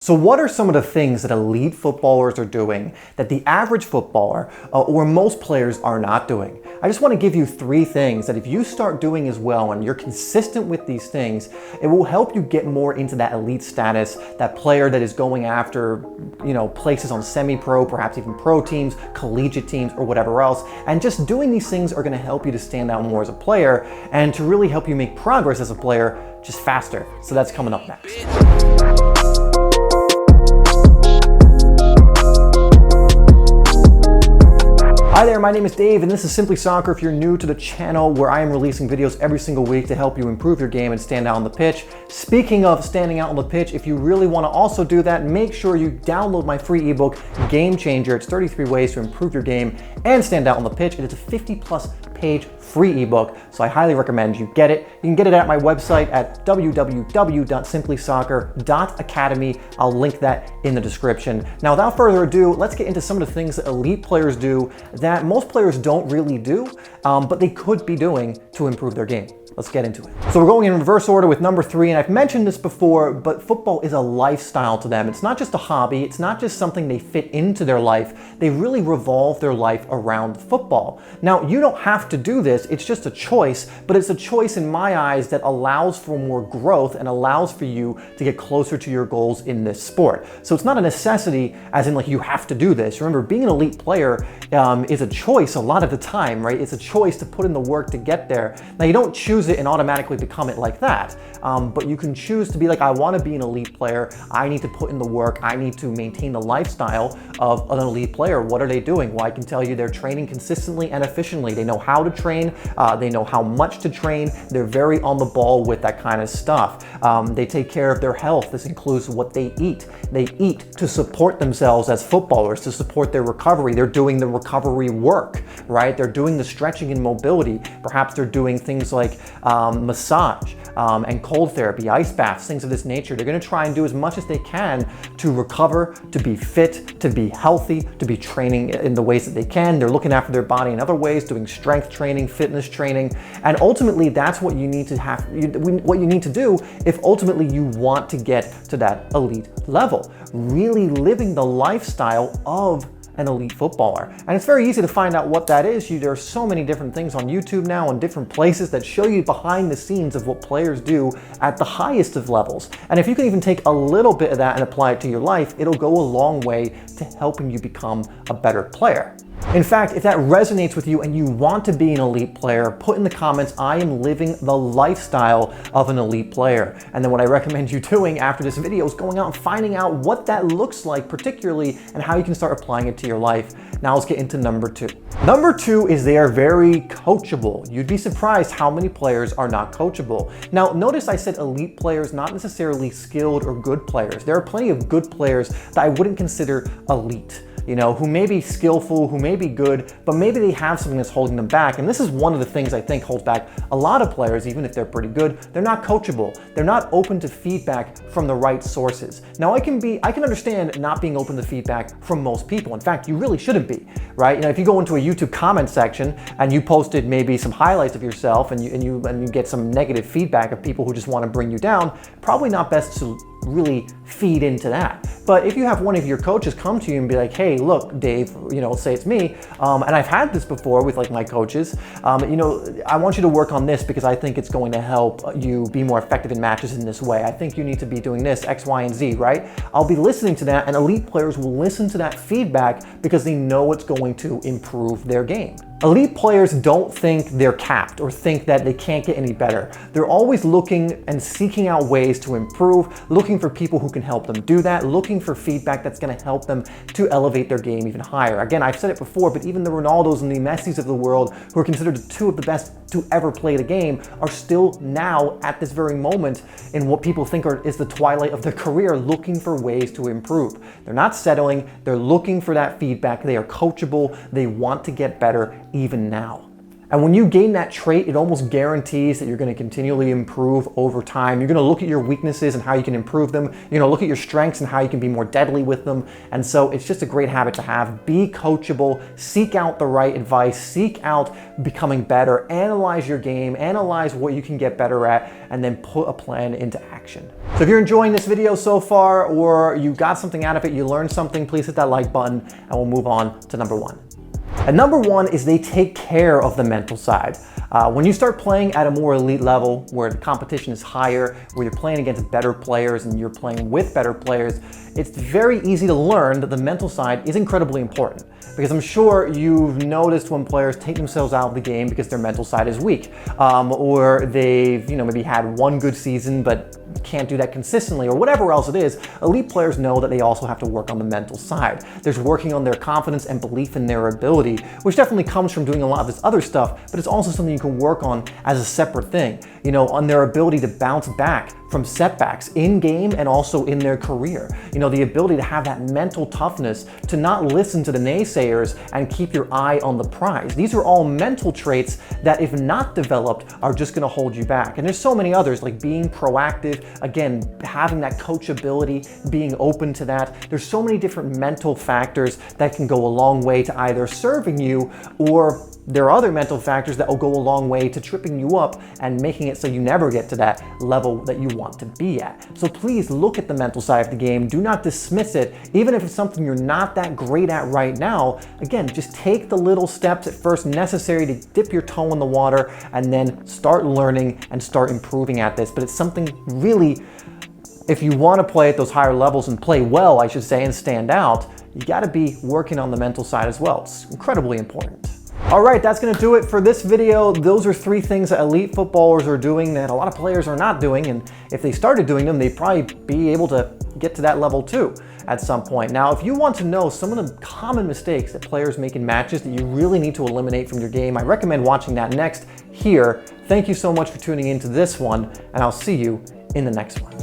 So what are some of the things that elite footballers are doing that the average footballer or most players are not doing? I just want to give you 3 things that if you start doing as well and you're consistent with these things, it will help you get more into that elite status, that player that is going after, places on semi-pro, perhaps even pro teams, collegiate teams, or whatever else. And just doing these things are going to help you to stand out more as a player and to really help you make progress as a player just faster. So that's coming up next. Hi there, my name is Dave and this is Simplysoccer if you're new to the channel, where I am releasing videos every single week to help you improve your game and stand out on the pitch. Speaking of standing out on the pitch, if you really want to also do that, make sure you download my free ebook, Game Changer. It's 33 ways to improve your game and stand out on the pitch. It is a 50+ page free ebook, so I highly recommend you get it. You can get it at my website at www.simplysoccer.academy. I'll link that in the description. Now, without further ado, let's get into some of the things that elite players do that most players don't really do, but they could be doing to improve their game. Let's get into it. So we're going in reverse order with number 3, and I've mentioned this before, but football is a lifestyle to them. It's not just a hobby. It's not just something they fit into their life. They really revolve their life around football. Now, you don't have to do this. It's just a choice, but it's a choice in my eyes that allows for more growth and allows for you to get closer to your goals in this sport. So it's not a necessity as in like you have to do this. Remember, being an elite player is a choice a lot of the time, right? It's a choice to put in the work to get there. Now, you don't choose it and automatically become it like that. But you can choose to be like, I want to be an elite player. I need to put in the work. I need to maintain the lifestyle of an elite player. What are they doing? Well, I can tell you they're training consistently and efficiently. They know how to train. They know how much to train. They're very on the ball with that kind of stuff. They take care of their health. This includes what they eat. They eat to support themselves as footballers, to support their recovery. They're doing the recovery work, right? They're doing the stretching and mobility. Perhaps they're doing things like massage and cold therapy, ice baths, things of this nature. They're going to try and do as much as they can to recover, to be fit, to be healthy, to be training in the ways that they can. They're looking after their body in other ways, doing strength training, fitness training, and ultimately that's what you need to what you need to do if ultimately you want to get to that elite level. Really living the lifestyle of an elite footballer. And it's very easy to find out what that is. There are so many different things on YouTube now and different places that show you behind the scenes of what players do at the highest of levels. And if you can even take a little bit of that and apply it to your life, it'll go a long way to helping you become a better player. In fact, if that resonates with you and you want to be an elite player, put in the comments, I am living the lifestyle of an elite player. And then what I recommend you doing after this video is going out and finding out what that looks like particularly and how you can start applying it to your life. Now let's get into number 2. Number 2 is they are very coachable. You'd be surprised how many players are not coachable. Now notice I said elite players, not necessarily skilled or good players. There are plenty of good players that I wouldn't consider elite. Who may be skillful, who may be good, but maybe they have something that's holding them back. And this is one of the things I think holds back a lot of players, even if they're pretty good. They're not coachable. They're not open to feedback from the right sources. Now, I can understand not being open to feedback from most people. In fact, you really shouldn't be, right? If you go into a YouTube comment section and you posted maybe some highlights of yourself and you get some negative feedback of people who just want to bring you down, probably not best to really feed into that. But if you have one of your coaches come to you and be like, hey, look, Dave, say it's me, and I've had this before with like my coaches, I want you to work on this because I think it's going to help you be more effective in matches in this way. I think you need to be doing this, X, Y, and Z, right? I'll be listening to that, and elite players will listen to that feedback because they know it's going to improve their game. Elite players don't think they're capped or think that they can't get any better. They're always looking and seeking out ways to improve, looking for people who can help them do that, looking for feedback that's going to help them to elevate their game even higher. Again, I've said it before, but even the Ronaldos and the Messis of the world, who are considered 2 of the best to ever play the game, are still now at this very moment in what people think is the twilight of their career, looking for ways to improve. They're not settling. They're looking for that feedback. They are coachable. They want to get better even now. And when you gain that trait, it almost guarantees that you're going to continually improve over time. You're going to look at your weaknesses and how you can improve them. You're going to look at your strengths and how you can be more deadly with them. And so it's just a great habit to have. Be coachable, seek out the right advice, seek out becoming better, analyze your game, analyze what you can get better at, and then put a plan into action. So if you're enjoying this video so far, or you got something out of it, you learned something, please hit that like button and we'll move on to number one. And number one is they take care of the mental side. When you start playing at a more elite level, where the competition is higher, where you're playing against better players and you're playing with better players, it's very easy to learn that the mental side is incredibly important. Because I'm sure you've noticed when players take themselves out of the game because their mental side is weak, or they've maybe had one good season but can't do that consistently, or whatever else it is. Elite players know that they also have to work on the mental side. There's working on their confidence and belief in their ability, which definitely comes from doing a lot of this other stuff, but it's also something you can work on as a separate thing, on their ability to bounce back from setbacks in game and also in their career. The ability to have that mental toughness to not listen to the naysayers and keep your eye on the prize. These are all mental traits that, if not developed, are just going to hold you back. And there's so many others, like being proactive, again, having that coachability, being open to that. There's so many different mental factors that can go a long way to either serving you, or there are other mental factors that will go a long way to tripping you up and making it so you never get to that level that you want to be at. So please look at the mental side of the game. Do not dismiss it, even if it's something you're not that great at right now. Again, just take the little steps at first necessary to dip your toe in the water and then start learning and start improving at this. But it's something really, if you want to play at those higher levels and play well, I should say, and stand out, you got to be working on the mental side as well. It's incredibly important. All right, that's going to do it for this video. Those are 3 things that elite footballers are doing that a lot of players are not doing, and if they started doing them, they'd probably be able to get to that level too at some point. Now, if you want to know some of the common mistakes that players make in matches that you really need to eliminate from your game, I recommend watching that next here. Thank you so much for tuning into this one, and I'll see you in the next one.